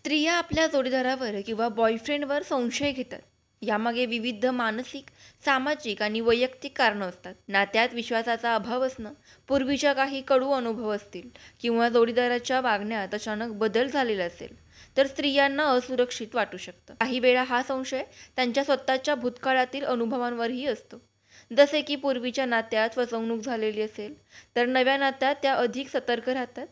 स्त्रिया आपल्या जोडीदारावर किंवा बॉयफ्रेंडवर संशय घेतात. यामागे विविध मानसिक, सामाजिक आणि वैयक्तिक कारणं असतात. नात्यात विश्वासाचा अभाव असणं, पूर्वीच्या काही कडू अनुभव असतील किंवा जोडीदाराच्या वागण्यात अचानक बदल झालेला असेल, तर स्त्रियांना असुरक्षित वाटू शकतं. काही वेळा हा संशय त्यांच्या स्वतःच्या भूतकाळातील अनुभवांवरही असतो. जसे की पूर्वीच्या नात्यात फसवणूक झालेली असेल, तर नव्या नात्यात त्या अधिक सतर्क राहतात.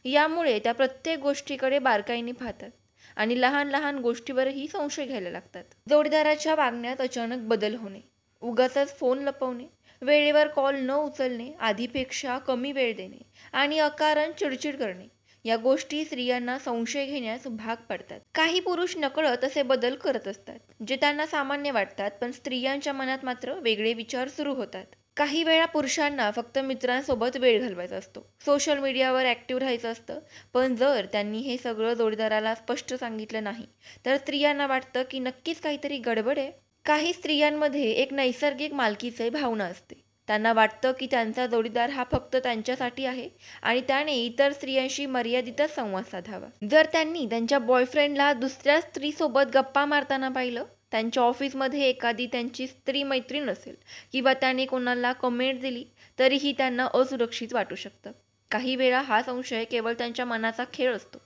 यामुळे त्या प्रत्येक गोष्टीकडे बारकाईने पाहतात आणि लहान लहान गोष्टीवरही संशय घ्यायला लागतात. जोडीदाराच्या वागण्यात अचानक बदल होणे, उगाचच फोन लपवणे, वेळेवर कॉल न उचलणे, आधीपेक्षा कमी वेळ देणे आणि अकारण चिडचिड करणे या गोष्टी स्त्रियांना संशय घेण्यास भाग पाडतात. काही पुरुष नकळत असे बदल करत असतात, जे त्यांना सामान्य वाटतात, पण स्त्रियांच्या मनात मात्र वेगळे विचार सुरू होतात. काही वेळा पुरुषांना फक्त मित्रांसोबत वेळ घालवायचा असतो, सोशल मीडियावर ॲक्टिव्ह राहायचं असतं, पण जर त्यांनी हे सगळं जोडीदाराला स्पष्ट सांगितलं नाही, तर स्त्रियांना वाटतं की नक्कीच काहीतरी गडबड आहे. काही स्त्रियांमध्ये एक नैसर्गिक मालकीची भावना असते. त्यांना वाटतं की त्यांचा जोडीदार हा फक्त त्यांच्यासाठी आहे आणि त्याने इतर स्त्रियांशी मर्यादितच संवाद साधावा. जर त्यांनी त्यांच्या बॉयफ्रेंडला दुसऱ्या स्त्रीसोबत गप्पा मारताना पाहिलं, त्यांच्या ऑफिसमध्ये एखादी त्यांची स्त्री मैत्रीण असेल किंवा त्याने कोणाला कमेंट दिली, तरीही त्यांना असुरक्षित वाटू शकतं. काही वेळा हा संशय केवळ त्यांच्या मनाचा खेळ असतो,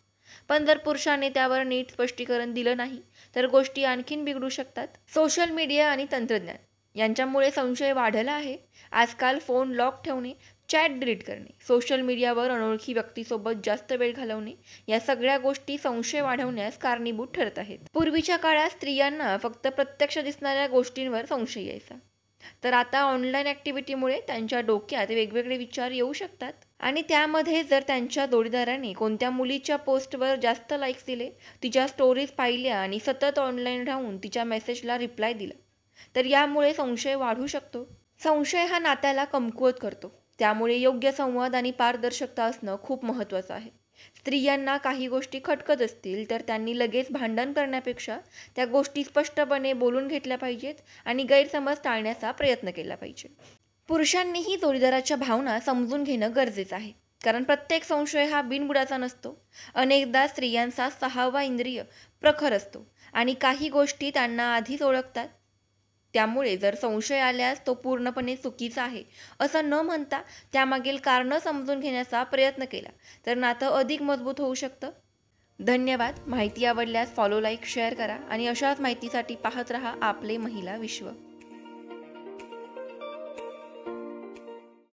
पण जर पुरुषाने त्यावर नीट स्पष्टीकरण दिलं नाही, तर गोष्टी आणखीन बिघडू शकतात. सोशल मीडिया आणि तंत्रज्ञान यांच्यामुळे संशय वाढला आहे. आजकाल फोन लॉक ठेवणे, चॅट डिलीट करणे, सोशल मीडियावर अनोळखी व्यक्तीसोबत जास्त वेळ घालवणे या सगळ्या गोष्टी संशय वाढवण्यास कारणीभूत ठरत आहेत. पूर्वीच्या काळात स्त्रियांना फक्त प्रत्यक्ष दिसणाऱ्या गोष्टींवर संशय यायचा, तर आता ऑनलाईन ॲक्टिव्हिटीमुळे त्यांच्या डोक्यात वेगवेगळे विचार येऊ शकतात. आणि त्यामध्ये जर त्यांच्या जोडीदाराने कोणत्या मुलीच्या पोस्टवर जास्त लाईक्स दिले, तिच्या स्टोरीज पाहिल्या आणि सतत ऑनलाईन राहून तिच्या मेसेजला रिप्लाय दिला, तर यामुळे संशय वाढू शकतो. संशय हा नात्याला कमकुवत करतो. त्यामुळे योग्य संवाद आणि पारदर्शकता असणं खूप महत्त्वाचं आहे. स्त्रियांना काही गोष्टी खटकत असतील, तर त्यांनी लगेच भांडण करण्यापेक्षा त्या गोष्टी स्पष्टपणे बोलून घेतल्या पाहिजेत आणि गैरसमज टाळण्याचा प्रयत्न केला पाहिजे. पुरुषांनीही जोडीदाराच्या भावना समजून घेणं गरजेचं आहे, कारण प्रत्येक संशय हा बिनबुडाचा नसतो. अनेकदा स्त्रियांचा 6वा इंद्रिय प्रखर असतो आणि काही गोष्टी त्यांना आधीच ओळखतात. त्यामुळे जर संशय आल्यास तो पूर्णपणे चुकीचा आहे असं न म्हणता त्यामागील कारणं समजून घेण्याचा प्रयत्न केला, तर नातं अधिक मजबूत होऊ शकतं. धन्यवाद. माहिती आवडल्यास फॉलो, लाईक, शेअर करा आणि अशाच माहितीसाठी पाहत रहा आपले महिला विश्व.